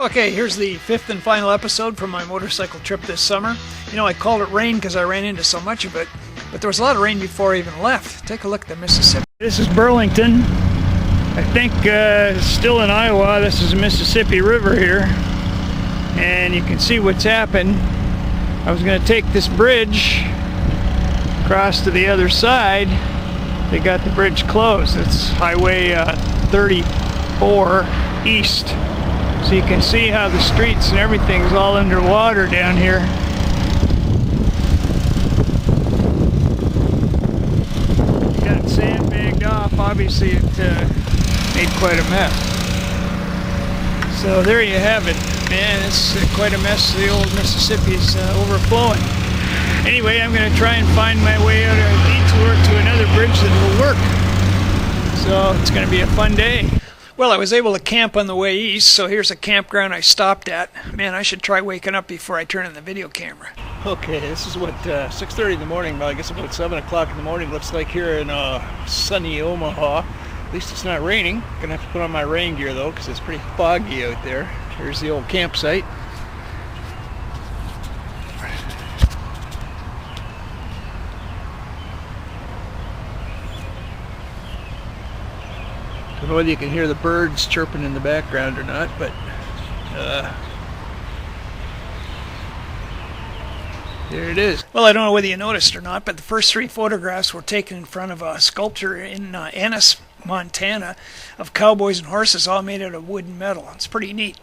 Okay, here's the fifth and final episode from my motorcycle trip this summer. You know, I called it rain because I ran into so much of it, but there was a lot of rain before I even left. Take a look at the Mississippi. This is Burlington. I think still in Iowa. This is the Mississippi River here. And you can see what's happened. I was going to take this bridge across to the other side. They got the bridge closed. It's Highway 34 East. So you can see how the streets and everything's all underwater down here. Got sandbagged off. Obviously it made quite a mess. So there you have it. Man, it's quite a mess. The old Mississippi's overflowing. Anyway, I'm going to try and find my way out of a detour to another bridge that will work. So it's going to be a fun day. Well, I was able to camp on the way east, so here's a campground I stopped at. Man, I should try waking up before I turn on the video camera. Okay, this is what 6:30 in the morning, well, I guess about 7 o'clock in the morning looks like here in sunny Omaha. At least it's not raining. Gonna have to put on my rain gear though, because it's pretty foggy out there. Here's the old campsite. I don't know whether you can hear the birds chirping in the background or not, but there it is. Well, I don't know whether you noticed or not, but the first three photographs were taken in front of a sculpture in Ennis, Montana, of cowboys and horses all made out of wood and metal. It's pretty neat.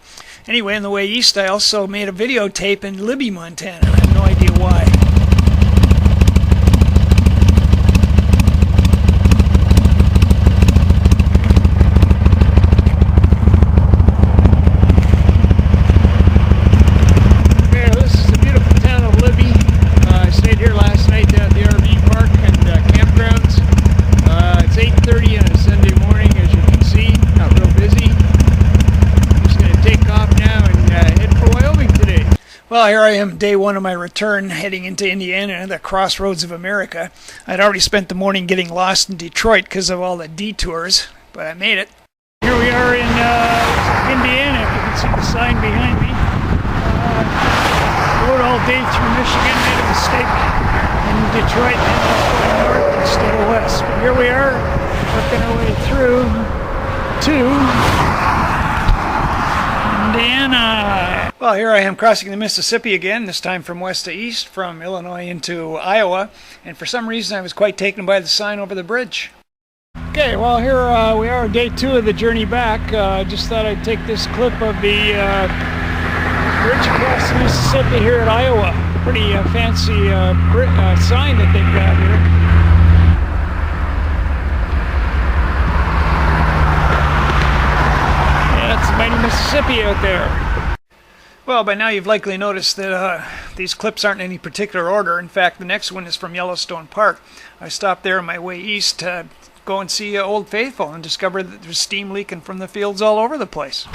Anyway, on the way east, I also made a videotape in Libby, Montana. I have no idea why. Well, here I am, day one of my return, heading into Indiana, the crossroads of America. I'd already spent the morning getting lost in Detroit because of all the detours, but I made it. Here we are in Indiana, if you can see the sign behind me. Rode all day through Michigan, made a mistake in Detroit, and ended up going north instead of west. But here we are, working our way through to Indiana. Well, here I am crossing the Mississippi again, this time from west to east, from Illinois into Iowa, and for some reason I was quite taken by the sign over the bridge. Okay, well here we are, day two of the journey back. Just thought I'd take this clip of the bridge across the Mississippi here at Iowa. Pretty fancy sign that they've got here. Mighty Mississippi out there. Well, by now you've likely noticed that these clips aren't in any particular order. In fact, the next one is from Yellowstone Park. I stopped there on my way east to go and see Old Faithful and discovered that there's steam leaking from the fields all over the place.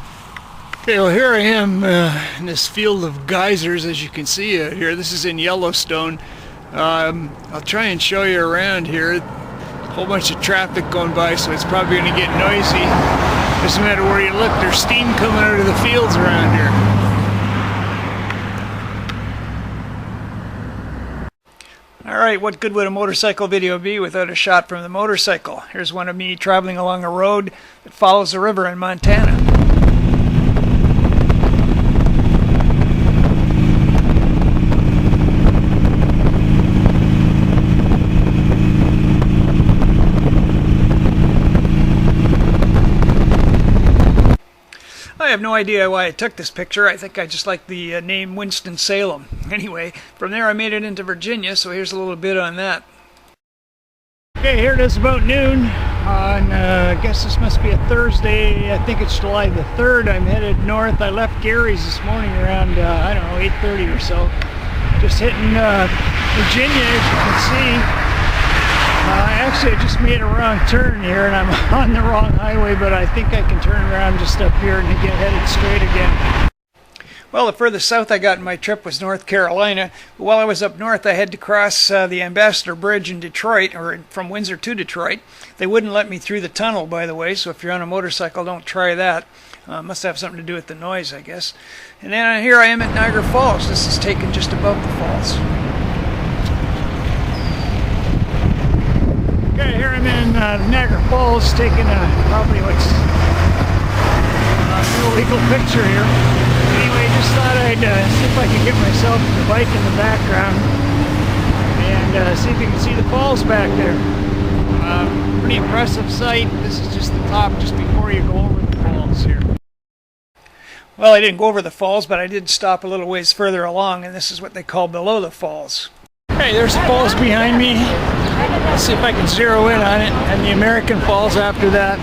Okay, well here I am in this field of geysers, as you can see out here. This is in Yellowstone. I'll try and show you around here. A whole bunch of traffic going by, so it's probably going to get noisy. Doesn't matter where you look, there's steam coming out of the fields around here. Alright, what good would a motorcycle video be without a shot from the motorcycle? Here's one of me traveling along a road that follows a river in Montana. I have no idea why I took this picture. I think I just like the name Winston-Salem. Anyway, from there I made it into Virginia, so here's a little bit on that. Okay, here it is about noon on, I guess this must be a Thursday. I think it's July the 3rd. I'm headed north. I left Gary's this morning around, I don't know, 8:30 or so. Just hitting Virginia, as you can see. Actually, I just made a wrong turn here, and I'm on the wrong highway, but I think I can turn around just up here and get headed straight again. Well, the furthest south I got in my trip was North Carolina. While I was up north, I had to cross the Ambassador Bridge in Detroit, or from Windsor to Detroit. They wouldn't let me through the tunnel, by the way, so if you're on a motorcycle, don't try that. Must have something to do with the noise, I guess. And then here I am at Niagara Falls. This is taken just above the falls. Okay, here I'm in Niagara Falls, taking probably what's an illegal picture here. Anyway, just thought I'd see if I could get myself the bike in the background and see if you can see the falls back there. Pretty impressive sight. This is just the top, just before you go over the falls here. Well, I didn't go over the falls, but I did stop a little ways further along, and this is what they call below the falls. Okay, there's the falls behind me. Let's see if I can zero in on it, and the American Falls after that.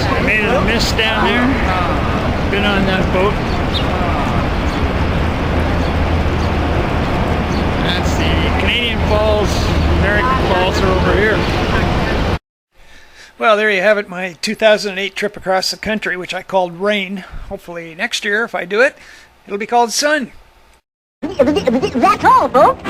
I made a miss down there. Been on that boat. That's the Canadian Falls. American Falls are over here. Well, there you have it, my 2008 trip across the country, which I called Rain. Hopefully next year, if I do it, it'll be called Sun. That's all, folks.